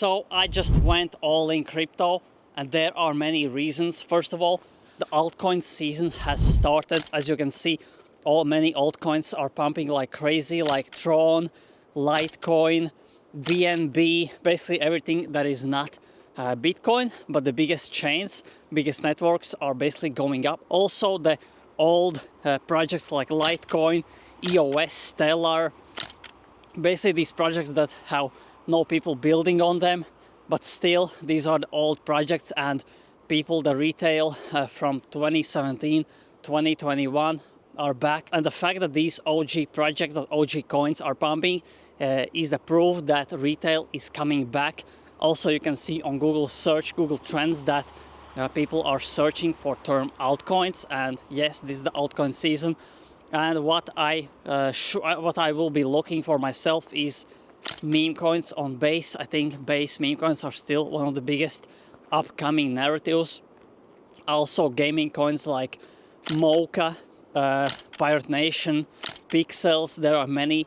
So I just went all in crypto, and there are many reasons. First of all, the altcoin season has started. As you can see, many altcoins are pumping like crazy, like Tron, Litecoin, BNB, basically everything that is not Bitcoin, but the biggest chains, biggest networks are basically going up. Also, the old projects like Litecoin, EOS, Stellar, basically these projects that have no people building on them, but still these are the old projects, and people, the retail from 2017, 2021 are back. And the fact that these OG projects, or OG coins are pumping is the proof that retail is coming back. Also, you can see on Google search, Google Trends, that people are searching for term altcoins, and yes, this is the altcoin season. And what I will be looking for myself is meme coins on Base. I think Base meme coins are still one of the biggest upcoming narratives. Also gaming coins like Mocha, Pirate Nation, Pixels. There are many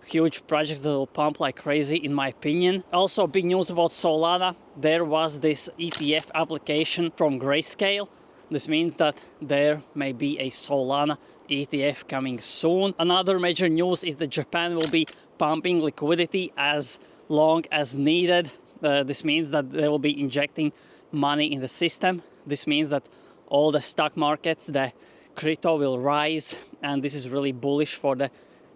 huge projects that will pump like crazy in my opinion. Also big news about Solana. There was this ETF application from Grayscale. This means that there may be a Solana ETF coming soon. Another major news is that Japan will be pumping liquidity as long as needed. This means that they will be injecting money in the system. This means that all the stock markets, the crypto will rise, and this is really bullish for the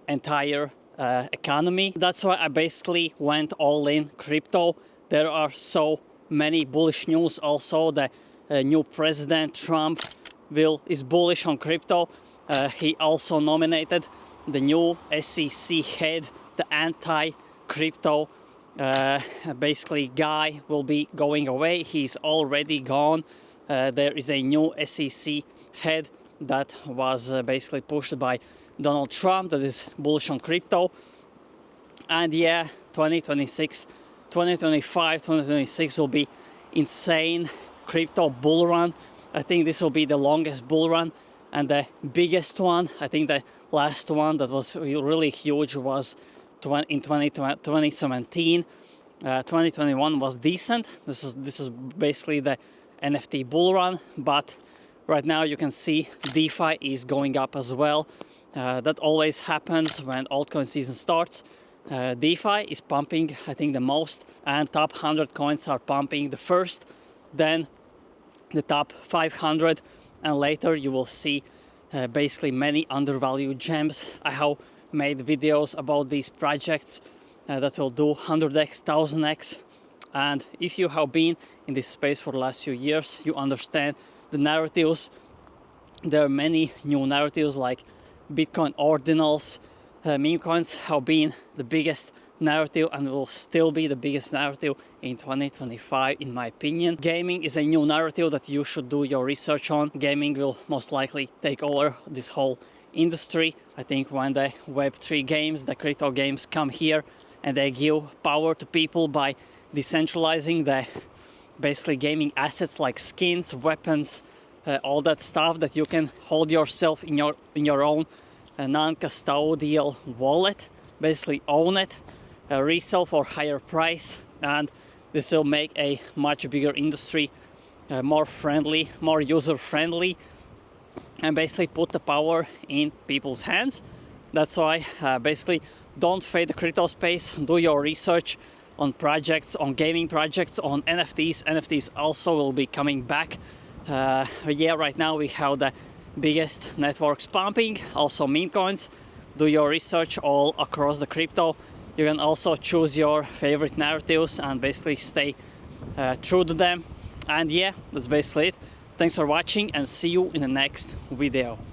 entire economy. That's why I basically went all in crypto. There are so many bullish news. Also, the new president Trump is bullish on crypto. He also nominated the new SEC head, the anti-crypto basically guy will be going away. He's already gone. There is a new SEC head that was basically pushed by Donald Trump that is bullish on crypto. And yeah, 2026, 2025, 2026 will be insane crypto bull run. I think this will be the longest bull run and the biggest one. I think the last one that was really huge was in 2017. 2021 was decent. This is basically the NFT bull run, but right now you can see DeFi is going up as well. That always happens when altcoin season starts. DeFi is pumping, I think, the most, and top 100 coins are pumping the first, then the top 500, and later you will see basically many undervalued gems. I have made videos about these projects that will do 100x, 1000x, and if you have been in this space for the last few years, you understand the narratives. There are many new narratives like Bitcoin ordinals. Meme coins have been the biggest narrative and will still be the biggest narrative in 2025 in my opinion. Gaming is a new narrative that you should do your research on. Gaming will most likely take over this whole industry. I think when the Web3 games, the crypto games come here and they give power to people by decentralizing the basically gaming assets like skins, weapons, all that stuff that you can hold yourself in your own non-custodial wallet, basically own it, resell for higher price, and this will make a much bigger industry, more friendly, more user-friendly, and basically put the power in people's hands. That's why basically don't fade the crypto space. Do your research on projects, on gaming projects, on NFTs. NFTs also will be coming back. Yeah, right now we have the biggest networks pumping, also meme coins. Do your research all across the crypto. You can also choose your favorite narratives and basically stay true to them. And yeah, that's basically it. Thanks for watching and see you in the next video.